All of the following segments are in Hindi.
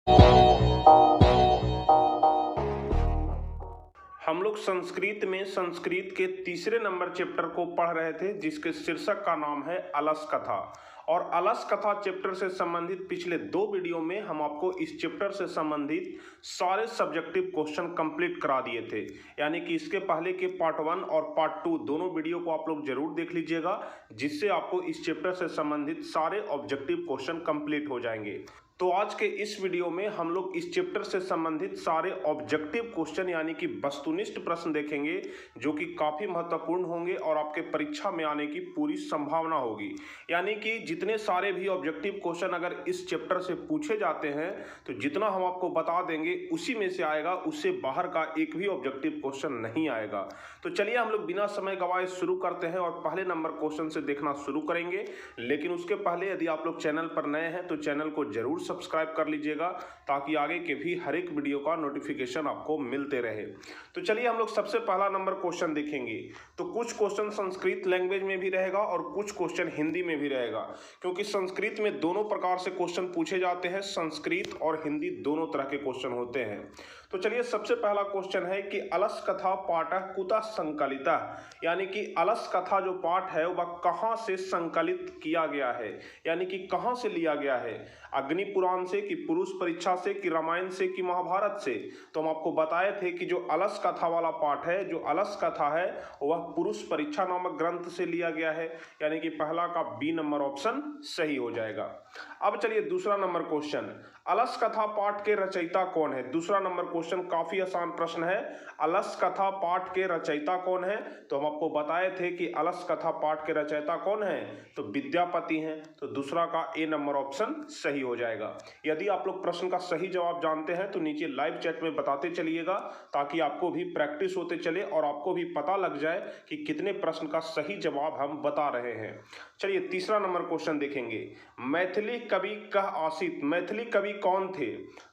हम लोग संस्कृत में संस्कृत के तीसरे नंबर चैप्टर को पढ़ रहे थे, जिसके शीर्षक का नाम है अलस कथा। और अलस कथा चैप्टर से संबंधित पिछले 2 वीडियो में हम आपको इस चैप्टर से संबंधित सारे सब्जेक्टिव क्वेश्चन कंप्लीट करा दिए थे। यानी कि इसके पहले के पार्ट 1 और पार्ट 2 दोनों वीडियो को आप लोग जरूर देख लीजिएगा, जिससे आपको इस चैप्टर से संबंधित सारे ऑब्जेक्टिव क्वेश्चन कंप्लीट हो जाएंगे। तो आज के इस वीडियो में हम लोग इस चैप्टर से संबंधित सारे ऑब्जेक्टिव क्वेश्चन यानी कि वस्तुनिष्ठ प्रश्न देखेंगे, जो कि काफ़ी महत्वपूर्ण होंगे और आपके परीक्षा में आने की पूरी संभावना होगी। यानी कि जितने सारे भी ऑब्जेक्टिव क्वेश्चन अगर इस चैप्टर से पूछे जाते हैं तो जितना हम आपको बता देंगे उसी में से आएगा, उससे बाहर का एक भी ऑब्जेक्टिव क्वेश्चन नहीं आएगा। तो चलिए हम लोग बिना समय गवाए शुरू करते हैं और पहले नंबर क्वेश्चन से देखना शुरू करेंगे। लेकिन उसके पहले यदि आप लोग चैनल पर नए हैं तो चैनल को जरूर सब्सक्राइब कर लीजिएगा, ताकि आगे के भी हर एक वीडियो का नोटिफिकेशन आपको मिलते रहे। तो चलिए हम लोग सबसे पहला नंबर क्वेश्चन देखेंगे। तो कुछ क्वेश्चन संस्कृत लैंग्वेज में भी रहेगा और कुछ क्वेश्चन हिंदी में भी रहेगा, क्योंकि संस्कृत में दोनों प्रकार से क्वेश्चन पूछे जाते हैं। संस्कृत और हिंदी दोनों तरह के क्वेश्चन होते हैं। तो चलिए सबसे पहला क्वेश्चन है कि अलस कथा पाठः कुतः संकलितः, यानी कि अलस कथा जो पाठ है वह कहाँ से संकलित किया गया है, यानी कि कहाँ से लिया गया है। अग्नि पुराण से, कि पुरुष परीक्षा से, कि रामायण से, कि महाभारत से। तो हम आपको बताए थे कि जो अलस कथा वाला पाठ है, जो अलस कथा है, वह पुरुष परीक्षा नामक ग्रंथ से लिया गया है। यानी कि पहला का बी नंबर ऑप्शन सही हो जाएगा। अब चलिए दूसरा नंबर क्वेश्चन, अलस कथा पाठ के रचयिता कौन है। दूसरा नंबर क्वेश्चन काफी आसान प्रश्न है। अलस कथा पाठ के रचयिता कौन है, तो हम आपको बताए थे कि अलस कथा पाठ के रचयिता कौन है, तो विद्यापति हैं। तो दूसरा का ए नंबर ऑप्शन सही हो जाएगा। यदि आप लोग प्रश्न का सही जवाब जानते हैं तो नीचे लाइव चैट में बताते चलिएगा, ताकि आपको भी प्रैक्टिस होते चले और आपको भी पता लग जाए कि कितने प्रश्न का सही जवाब हम बता रहे हैं। चलिए तीसरा नंबर क्वेश्चन देखेंगे। मैथिली कवि कह आसित, मैथिली कवि कौन थे।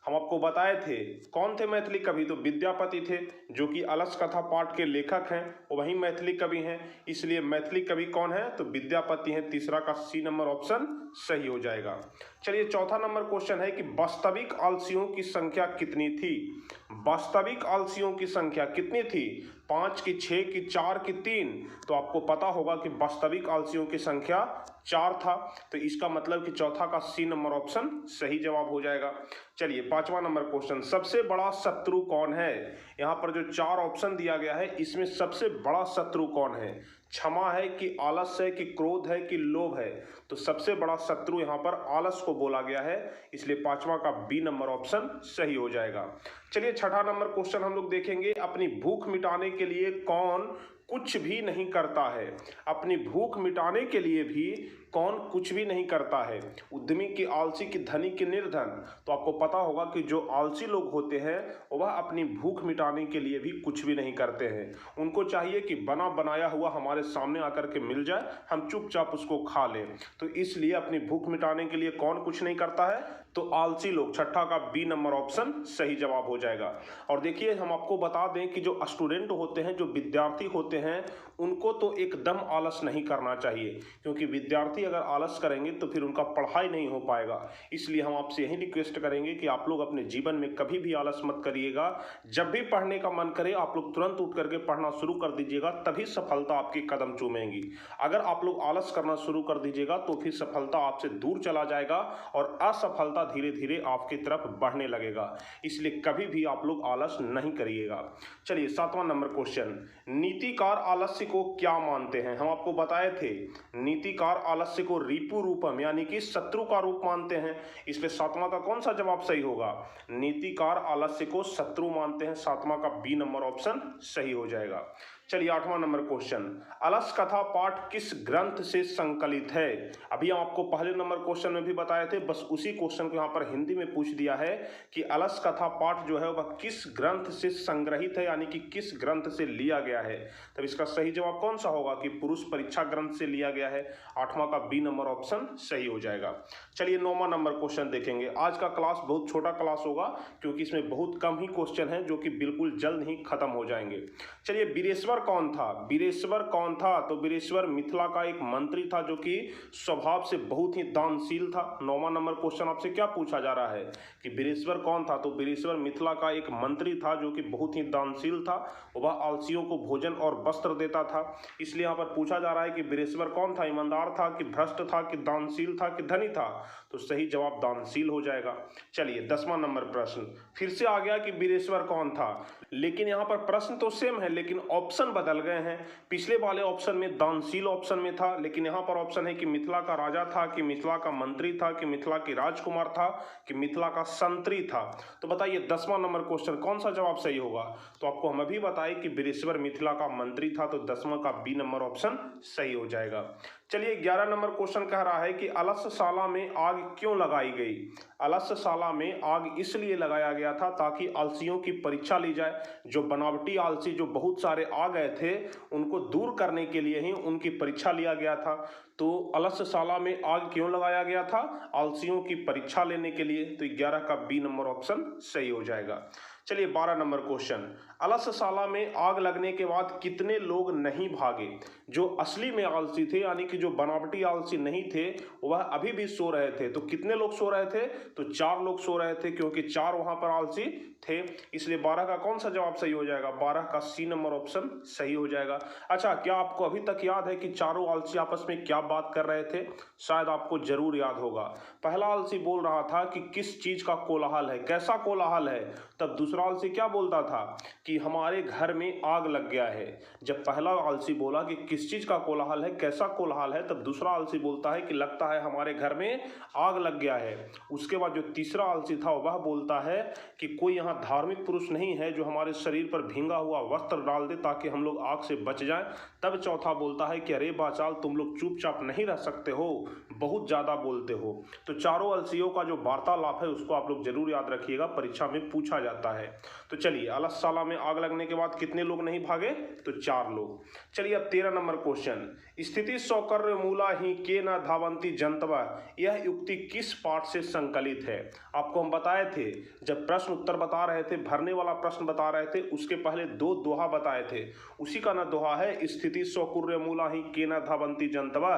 हम आपको बताए थे कौन थे मैथिली कवि, तो विद्यापति थे, जो कि अलस कथा पाठ के लेखक हैं, वही मैथिली कवि हैं। इसलिए मैथिली कवि कौन है, तो विद्यापति हैं। तीसरा का सी नंबर ऑप्शन सही हो जाएगा। चलिए चौथा नंबर क्वेश्चन है कि वास्तविक आलसियों की संख्या कितनी थी। वास्तविक आलसियों की संख्या कितनी थी, 5 की 6 की 4 की 3। तो आपको पता होगा कि वास्तविक आलसियों की संख्या 4 था। तो इसका मतलब कि चौथा का सी नंबर ऑप्शन सही जवाब हो जाएगा। चलिए पांचवा नंबर क्वेश्चन, सबसे बड़ा शत्रु कौन है। यहाँ पर जो 4 ऑप्शन दिया गया है, इसमें सबसे बड़ा शत्रु कौन है। क्षमा है, कि आलस है, कि क्रोध है, कि लोभ है। तो सबसे बड़ा शत्रु यहाँ पर आलस को बोला गया है, इसलिए पांचवा का बी नंबर ऑप्शन सही हो जाएगा। चलिए छठा नंबर क्वेश्चन हम लोग देखेंगे। अपनी भूख मिटाने के लिए कौन कुछ भी नहीं करता है। अपनी भूख मिटाने के लिए भी कौन कुछ भी नहीं करता है। उद्यमी, की आलसी, की धनी, की निर्धन। तो आपको पता होगा कि जो आलसी लोग होते हैं वह अपनी भूख मिटाने के लिए भी कुछ भी नहीं करते हैं। उनको चाहिए कि बना बनाया हुआ हमारे सामने आकर के मिल जाए, हम चुपचाप उसको खा लें। तो इसलिए अपनी भूख मिटाने के लिए कौन कुछ नहीं करता है, तो आलसी लोग। छठा का बी नंबर ऑप्शन सही जवाब हो जाएगा। और देखिए हम आपको बता दें कि जो स्टूडेंट होते हैं, जो विद्यार्थी होते हैं, उनको तो एकदम आलस नहीं करना चाहिए, क्योंकि विद्यार्थी अगर आलस करेंगे तो फिर उनका पढ़ाई नहीं हो पाएगा। इसलिए हम आपसे यही रिक्वेस्ट करेंगे कि आप लोग अपने जीवन में कभी भी आलस मत करिएगा। जब भी पढ़ने का मन करे आप लोग तुरंत उठ करके पढ़ना शुरू कर दीजिएगा, तभी सफलता आपकी कदम चूमेगी। अगर आप लोग आलस करना शुरू कर दीजिएगा तो फिर सफलता आपसे दूर चला जाएगा और असफलता धीरे धीरे आपकी तरफ बढ़ने लगेगा। इसलिए कभी भी आप लोग आलस नहीं करिएगा। चलिए सातवां नंबर क्वेश्चन, नीतिकार आलस्य को क्या मानते हैं। हम आपको बताए थे नीतिकार आलस्य को रिपु रूपम, यानी कि शत्रु का रूप मानते हैं। इसलिए सातवां का कौन सा जवाब सही होगा, नीतिकार आलस्य को शत्रु मानते हैं। सातवां का बी नंबर ऑप्शन सही हो जाएगा। चलिए आठवां नंबर क्वेश्चन, अलस कथा पाठ किस ग्रंथ से संकलित है। अभी हम आपको पहले नंबर क्वेश्चन में भी बताए थे, बस उसी क्वेश्चन को यहाँ पर हिंदी में पूछ दिया है कि अलस कथा पाठ जो है वह किस ग्रंथ से संग्रहित है, यानी कि किस ग्रंथ से लिया गया है। तब इसका सही जवाब कौन सा होगा, कि पुरुष परीक्षा ग्रंथ से लिया गया है। आठवां का बी नंबर ऑप्शन सही हो जाएगा। चलिए नौवां नंबर क्वेश्चन देखेंगे। आज का क्लास बहुत छोटा क्लास होगा, क्योंकि इसमें बहुत कम ही क्वेश्चन है जो कि बिल्कुल जल्द ही खत्म हो जाएंगे। चलिए वीरेश्वर बीरेश्वर कौन था? बीरेश्वर कौन था? तो बीरेश्वर मिथिला का एक मंत्री था जो कि स्वभाव से बहुत ही दानशील था। 9वां नंबर क्वेश्चन आपसे क्या पूछा जा रहा है कि बीरेश्वर कौन था? तो बीरेश्वर मिथिला का एक मंत्री था जो कि बहुत ही दानशील था। वह आलसियों को भोजन और वस्त्र देता था। इसलिए यहाँ पर पूछा जा रहा है कि बीरेश्वर कौन था? ईमानदार था कि भ्रष्ट था कि दानशील था कि धनी था? तो सही जवाब दानशील हो जाएगा। चलिए 10वां नंबर प्रश्न फिर से आ गया कि बीरेश्वर कौन था, लेकिन यहाँ पर प्रश्न तो सेम है लेकिन ऑप्शन बदल गए हैं। पिछले वाले ऑप्शन में दानशील ऑप्शन में था, लेकिन यहाँ पर ऑप्शन है कि मिथिला का राजा था, कि मिथिला का मंत्री था, कि मिथिला की राजकुमार था, कि मिथिला का संतरी था। तो बताइए 10वां नंबर क्वेश्चन कौन सा जवाब सही होगा? तो आपको हम अभी बताएं कि बीरेश्वर मिथिला का मंत्री था, तो 10वां का बी नंबर ऑप्शन सही हो जाएगा। चलिए 11 नंबर क्वेश्चन कह रहा है कि अलसशाला में आग क्यों लगाई गई? अलसशाला में आग इसलिए लगाया गया था ताकि आलसियों की परीक्षा ली जाए। जो बनावटी आलसी जो बहुत सारे आ गए थे उनको दूर करने के लिए ही उनकी परीक्षा लिया गया था। तो अलसशाला में आग क्यों लगाया गया था? आलसियों की परीक्षा लेने के लिए। तो 11 का बी नंबर ऑप्शन सही हो जाएगा। चलिए 12 नंबर क्वेश्चन, अलसशाला में आग लगने के बाद कितने लोग नहीं भागे? जो असली में आलसी थे यानी कि जो बनावटी आलसी नहीं थे वह अभी भी सो रहे थे। तो कितने लोग सो रहे थे? तो 4 लोग सो रहे थे, क्योंकि 4 वहां पर आलसी थे। इसलिए 12 का कौन सा जवाब सही हो जाएगा? 12 का सी नंबर ऑप्शन सही हो जाएगा। अच्छा, क्या आपको अभी तक याद है कि चारों आलसी आपस में क्या बात कर रहे थे? शायद आपको जरूर याद होगा। पहला आलसी बोल रहा था कि किस चीज का कोलाहल है, कैसा कोलाहल है। तब दूसरा आलसी क्या बोलता था कि हमारे घर में आग लग गया है। जब पहला आलसी बोला कि किस चीज का कोलाहल है, कैसा कोलाहल है, तब दूसरा आलसी बोलता है कि लगता है हमारे घर में आग लग गया है। उसके बाद जो तीसरा आलसी था वह बोलता है कि कोई यहाँ धार्मिक पुरुष नहीं है जो हमारे शरीर पर भींगा हुआ वस्त्र डाल दे ताकि हम लोग आग से बच जाएं। तब चौथा बोलता है कि अरे बाचाल, तुम लोग चुपचाप नहीं रह सकते हो, बहुत ज्यादा बोलते हो। तो चारों आलसियों का जो वार्तालाप है उसको आप लोग जरूर याद रखिएगा, परीक्षा में पूछा जाता है। तो चलिए, अलसशाला में आग लगने के बाद कितने लोग नहीं भागे? तो 4 लोग। चलिए अब 13 नंबर क्वेश्चन, स्थिति सौकर्य मूला ही के न धावंती जंतव, यह युक्ति किस पाठ से संकलित है? आपको हम बताए थे जब प्रश्न उत्तर बता रहे थे, भरने वाला प्रश्न बता रहे थे, उसके पहले 2 दोहा बताए थे। उसी का ना दोहा है स्थिति सौकर्य मूला ही के न धावंती जंतव।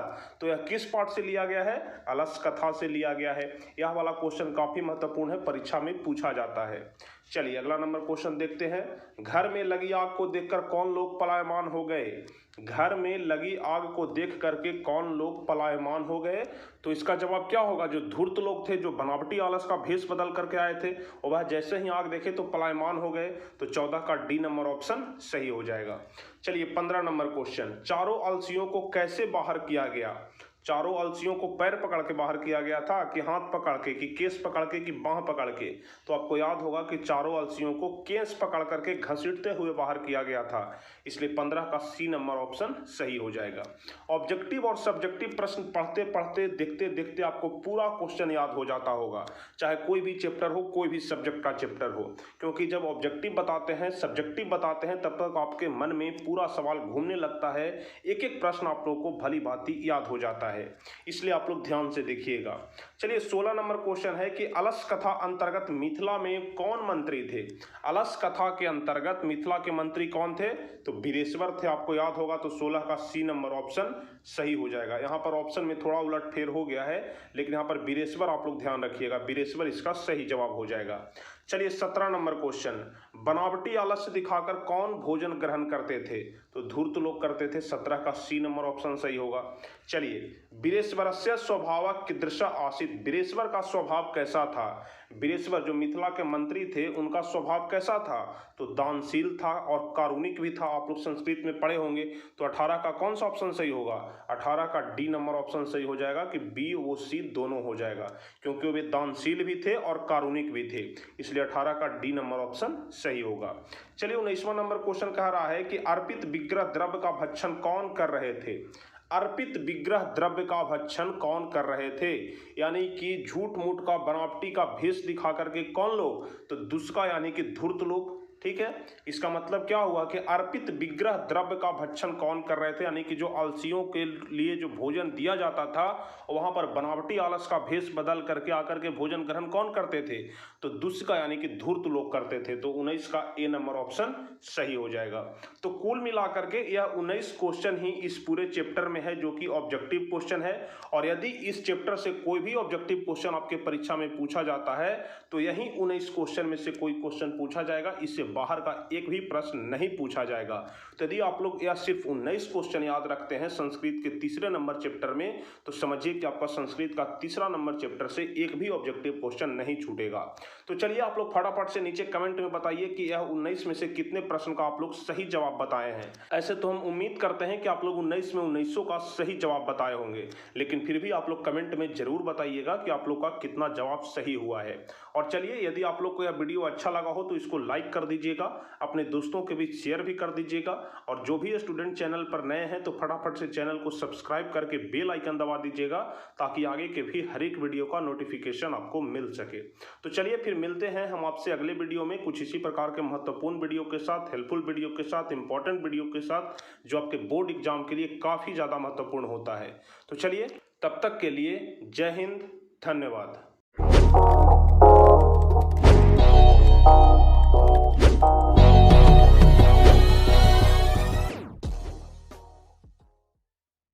तो यह किस पाठ से लिया गया है? अलस कथा से लिया गया है। यह वाला क्वेश्चन काफी महत्वपूर्ण है, परीक्षा में पूछा जाता है। चलिए अगला नंबर क्वेश्चन देखते हैं। घर में लगी आग को देखकर कौन लोग पलायमान हो गए? घर में लगी आग को देख करके कौन लोग पलायमान हो गए? तो इसका जवाब क्या होगा? जो धूर्त लोग थे, जो बनावटी आलस का भेष बदल करके आए थे, और वह जैसे ही आग देखे तो पलायमान हो गए। तो 14 का डी नंबर ऑप्शन सही हो जाएगा। चलिए 15 नंबर क्वेश्चन, चारों आलसियों को कैसे बाहर किया गया? चारों आलसियों को पैर पकड़ के बाहर किया गया था, कि हाथ पकड़ के, कि केस पकड़ के, कि बाह पकड़ के? तो आपको याद होगा कि चारों आलसियों को केस पकड़ करके घसीटते हुए बाहर किया गया था। इसलिए 15 का सी नंबर ऑप्शन सही हो जाएगा। ऑब्जेक्टिव और सब्जेक्टिव प्रश्न पढ़ते पढ़ते, देखते देखते आपको पूरा क्वेश्चन याद हो जाता होगा, चाहे कोई भी चैप्टर हो, कोई भी सब्जेक्ट का चैप्टर हो। क्योंकि जब ऑब्जेक्टिव बताते हैं, सब्जेक्टिव बताते हैं, तब तक आपके मन में पूरा सवाल घूमने लगता है। एक एक प्रश्न आप लोगों को भली भांति याद हो जाता है, इसलिए आप लोग ध्यान से देखिएगा। चलिए 16 नंबर क्वेश्चन है कि अलस कथा अंतर्गत मिथिला में कौन मंत्री थे? अलस कथा के अंतर्गत मिथिला के मंत्री कौन थे? तो बीरेश्वर थे, आपको याद होगा। तो 16 का सी नंबर ऑप्शन सही हो जाएगा। यहाँ पर ऑप्शन में थोड़ा उलटफेर हो गया है, लेकिन यहाँ पर बीरेश्वर आप लोग ध्यान रखिएगा, बीरेश्वर इसका सही जवाब हो जाएगा। चलिए 17 नंबर क्वेश्चन, बनावटी आलस्य दिखाकर कौन भोजन ग्रहण करते थे? तो धूर्त लोग करते थे। 17 का सी नंबर ऑप्शन सही होगा। चलिए, बीरेश्वरस्य स्वभाव कीदृश आसीत्, बीरेश्वर का स्वभाव कैसा था? बीरेश्वर जो मिथिला के मंत्री थे उनका स्वभाव कैसा था? तो दानशील था और कारुणिक भी था। आप लोग संस्कृत में पढ़े होंगे। तो 18 का कौन सा ऑप्शन सही होगा? 18 का डी नंबर ऑप्शन सही हो जाएगा, कि बी और सी दोनों हो जाएगा, क्योंकि वे दानशील भी थे और कारुणिक भी थे। इसलिए 18 का डी नंबर ऑप्शन सही होगा। चलिए 19वां नंबर क्वेश्चन कह रहा है कि अर्पित विग्रह द्रव्य का भक्षण कौन कर रहे थे? अर्पित विग्रह द्रव्य का भक्षण कौन कर रहे थे? यानी कि झूठ मूठ का, बनावटी का भेष दिखा करके कौन लोग? तो दुष्का यानी कि धूर्त लोग। ठीक है। इसका मतलब क्या हुआ कि अर्पित विग्रह द्रव्य का भक्षण कौन कर रहे थे, यानी कि जो आलसियों के लिए जो भोजन दिया जाता था वहां पर बनावटी आलस का भेष बदल करके आकर के भोजन ग्रहण कौन करते थे, तो दुष्ट का यानी कि धूर्त लोग करते थे। तो 19 का ए नंबर ऑप्शन सही हो जाएगा। तो कुल मिलाकर के यह 19 क्वेश्चन ही इस पूरे चैप्टर में है जो कि ऑब्जेक्टिव क्वेश्चन है। और यदि इस चैप्टर से कोई भी ऑब्जेक्टिव क्वेश्चन आपके परीक्षा में पूछा जाता है तो यही 19 क्वेश्चन में से कोई क्वेश्चन पूछा जाएगा, इससे बाहर का एक भी प्रश्न नहीं पूछा जाएगा। तो यदि आप लोग यह सिर्फ 19 क्वेश्चन याद रखते हैं संस्कृत के तीसरे नंबर चैप्टर में, तो समझिए कि आपका संस्कृत का तीसरा नंबर चैप्टर से एक भी ऑब्जेक्टिव क्वेश्चन नहीं छूटेगा। तो चलिए आप लोग फटाफट से नीचे कमेंट में बताइए कि यह 19 में से कितने प्रश्न का आप लोग सही जवाब बताए हैं। ऐसे तो हम उम्मीद करते हैं कि आप लोग 19 में 19 का सही जवाब बताए होंगे, लेकिन फिर भी आप लोग कमेंट में जरूर बताइएगा कि आप लोग का कितना जवाब सही हुआ है। और चलिए, यदि आप लोग को यह वीडियो अच्छा लगा हो तो इसको लाइक कर दीजिएगा, अपने दोस्तों के बीच शेयर भी कर दीजिएगा। और जो भी स्टूडेंट चैनल पर नए हैं तो फटाफट से चैनल को सब्सक्राइब करके बेल आइकन दबा दीजिएगा, ताकि आगे के भी हर एक वीडियो का नोटिफिकेशन आपको मिल सके। तो चलिए फिर मिलते हैं हम आपसे अगले वीडियो में कुछ इसी प्रकार के महत्वपूर्ण वीडियो के साथ, हेल्पफुल वीडियो के साथ, इंपॉर्टेंट वीडियो के साथ, जो आपके बोर्ड एग्जाम के लिए काफ़ी ज़्यादा महत्वपूर्ण होता है। तो चलिए, तब तक के लिए जय हिंद, धन्यवाद।